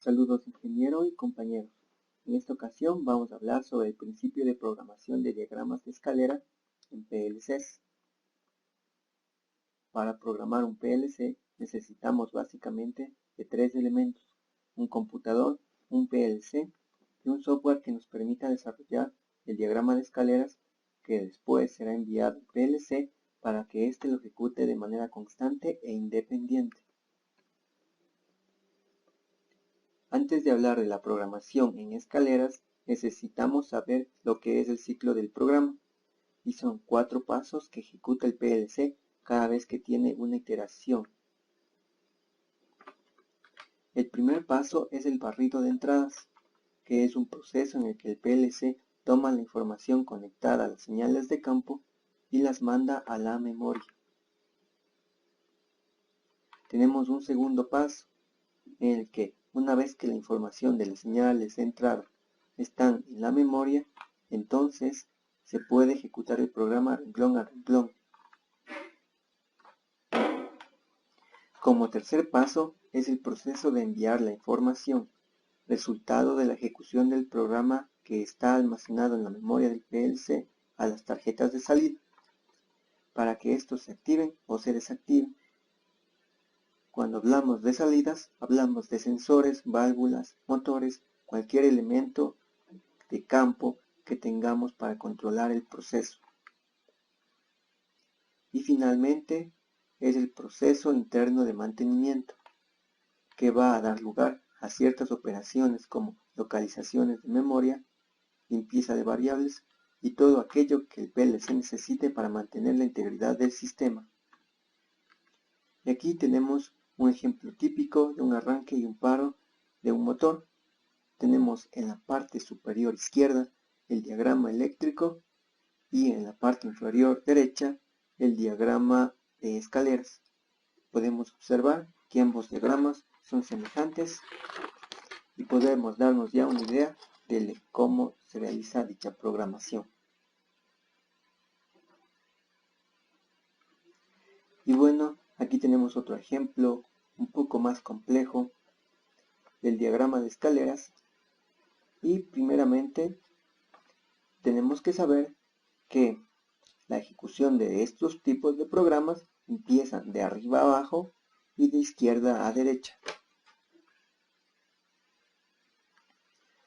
Saludos ingeniero y compañeros. En esta ocasión vamos a hablar sobre el principio de programación de diagramas de escalera en PLCs. Para programar un PLC necesitamos básicamente de tres elementos: un computador, un PLC y un software que nos permita desarrollar el diagrama de escaleras, que después será enviado al PLC para que éste lo ejecute de manera constante e independiente. Antes de hablar de la programación en escaleras, necesitamos saber lo que es el ciclo del programa, y son 4 pasos que ejecuta el PLC cada vez que tiene una iteración. El primer paso es el barrido de entradas, que es un proceso en el que el PLC toma la información conectada a las señales de campo y las manda a la memoria. Tenemos un segundo paso, en el que una vez que la información de las señales de entrada están en la memoria, entonces se puede ejecutar el programa renglón a renglón. Como tercer paso es el proceso de enviar la información, resultado de la ejecución del programa que está almacenado en la memoria del PLC, a las tarjetas de salida, para que estos se activen o se desactiven. Cuando hablamos de salidas, hablamos de sensores, válvulas, motores, cualquier elemento de campo que tengamos para controlar el proceso. Y finalmente es el proceso interno de mantenimiento, que va a dar lugar a ciertas operaciones como localizaciones de memoria, limpieza de variables y todo aquello que el PLC necesite para mantener la integridad del sistema. Y aquí tenemos un ejemplo típico de un arranque y un paro de un motor. Tenemos en la parte superior izquierda el diagrama eléctrico y en la parte inferior derecha el diagrama de escaleras. Podemos observar que ambos diagramas son semejantes y podemos darnos ya una idea de cómo se realiza dicha programación. Y bueno, aquí tenemos otro ejemplo un poco más complejo del diagrama de escaleras, y primeramente tenemos que saber que la ejecución de estos tipos de programas empiezan de arriba a abajo y de izquierda a derecha.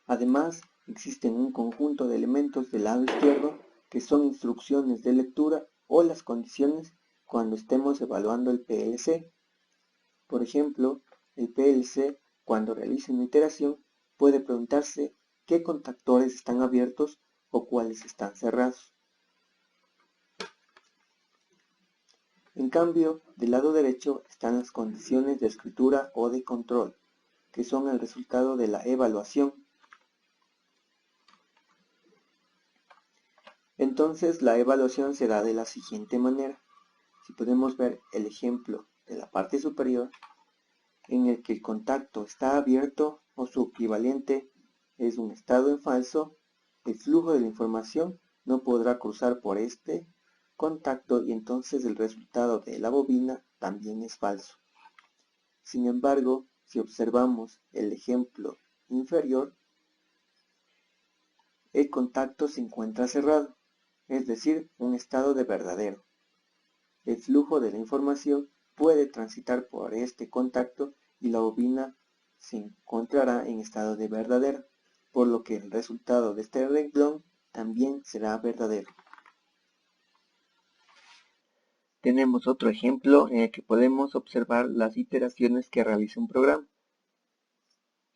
Además, existen un conjunto de elementos del lado izquierdo que son instrucciones de lectura o las condiciones cuando estemos evaluando el PLC. Por ejemplo, el PLC, cuando realice una iteración, puede preguntarse qué contactores están abiertos o cuáles están cerrados. En cambio, del lado derecho están las condiciones de escritura o de control, que son el resultado de la evaluación. Entonces, la evaluación se da de la siguiente manera. Si podemos ver el ejemplo de la parte superior, en el que el contacto está abierto o su equivalente es un estado en falso, el flujo de la información no podrá cruzar por este contacto y entonces el resultado de la bobina también es falso. Sin embargo, si observamos el ejemplo inferior, el contacto se encuentra cerrado, es decir, un estado de verdadero. El flujo de la información puede transitar por este contacto y la bobina se encontrará en estado de verdadero, por lo que el resultado de este renglón también será verdadero. Tenemos otro ejemplo en el que podemos observar las iteraciones que realiza un programa.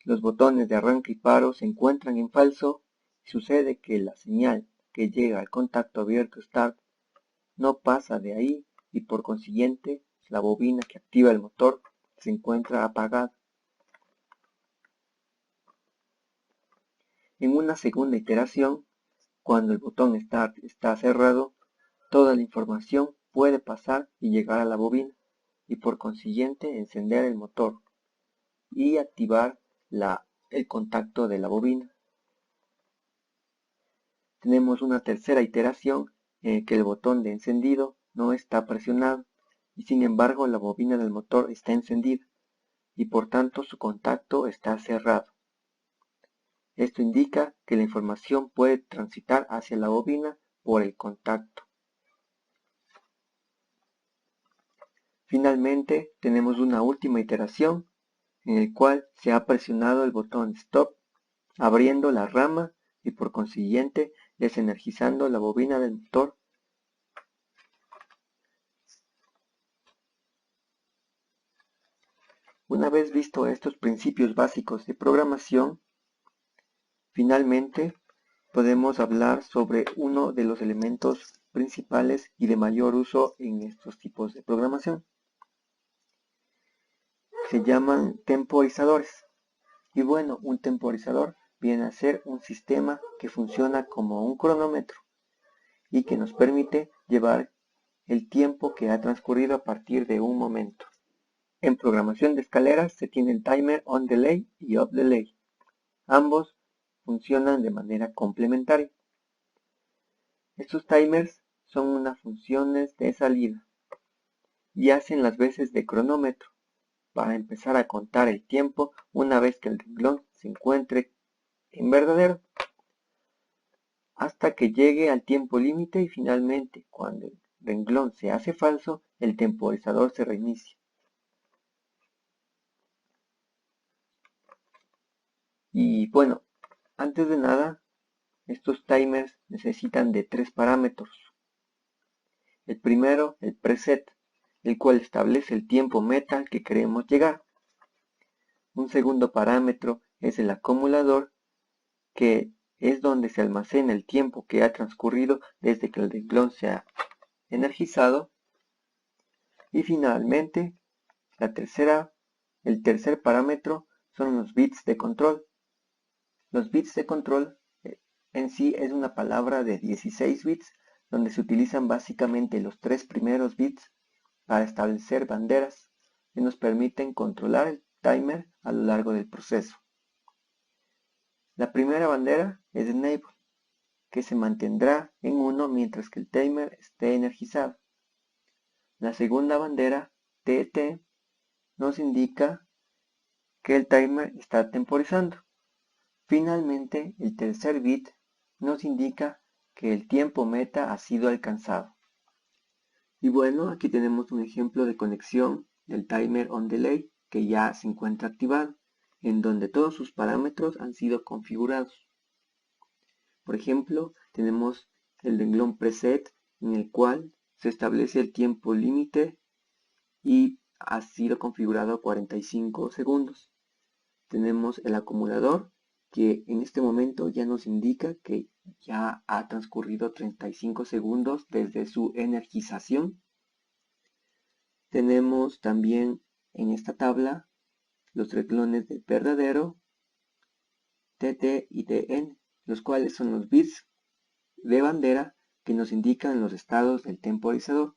Los botones de arranque y paro se encuentran en falso y sucede que la señal que llega al contacto abierto Start no pasa de ahí y por consiguiente la bobina que activa el motor se encuentra apagada. En una segunda iteración, cuando el botón Start está cerrado, toda la información puede pasar y llegar a la bobina y por consiguiente encender el motor y activar el contacto de la bobina. Tenemos una tercera iteración en que el botón de encendido no está presionado y sin embargo la bobina del motor está encendida y por tanto su contacto está cerrado. Esto indica que la información puede transitar hacia la bobina por el contacto. Finalmente, tenemos una última iteración en el cual se ha presionado el botón Stop, abriendo la rama y por consiguiente desenergizando la bobina del motor. Una vez visto estos principios básicos de programación, finalmente podemos hablar sobre uno de los elementos principales y de mayor uso en estos tipos de programación. Se llaman temporizadores. Y bueno, un temporizador viene a ser un sistema que funciona como un cronómetro y que nos permite llevar el tiempo que ha transcurrido a partir de un momento. En programación de escaleras se tiene el timer on delay y off delay. Ambos funcionan de manera complementaria. Estos timers son unas funciones de salida y hacen las veces de cronómetro para empezar a contar el tiempo una vez que el renglón se encuentre en verdadero, hasta que llegue al tiempo límite y finalmente, cuando el renglón se hace falso, el temporizador se reinicia. Y bueno, antes de nada, estos timers necesitan de 3 parámetros. El primero, el preset, el cual establece el tiempo meta al que queremos llegar. Un segundo parámetro es el acumulador, que es donde se almacena el tiempo que ha transcurrido desde que el renglón se ha energizado. Y finalmente, el tercer parámetro son los bits de control. Los bits de control en sí es una palabra de 16 bits, donde se utilizan básicamente los 3 primeros bits para establecer banderas que nos permiten controlar el timer a lo largo del proceso. La primera bandera es Enable, que se mantendrá en 1 mientras que el timer esté energizado. La segunda bandera, TT, nos indica que el timer está temporizando. Finalmente, el tercer bit nos indica que el tiempo meta ha sido alcanzado. Y bueno, aquí tenemos un ejemplo de conexión del timer on delay que ya se encuentra activado, en donde todos sus parámetros han sido configurados. Por ejemplo, tenemos el renglón preset en el cual se establece el tiempo límite y ha sido configurado a 45 segundos. Tenemos el acumulador que en este momento ya nos indica que ya ha transcurrido 35 segundos desde su energización. Tenemos también en esta tabla los renglones de verdadero, TT y TN, los cuales son los bits de bandera que nos indican los estados del temporizador.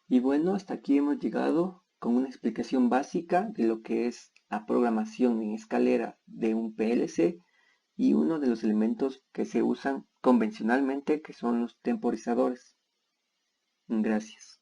Y bueno, hasta aquí hemos llegado con una explicación básica de lo que es la programación en escalera de un PLC y uno de los elementos que se usan convencionalmente, que son los temporizadores. Gracias.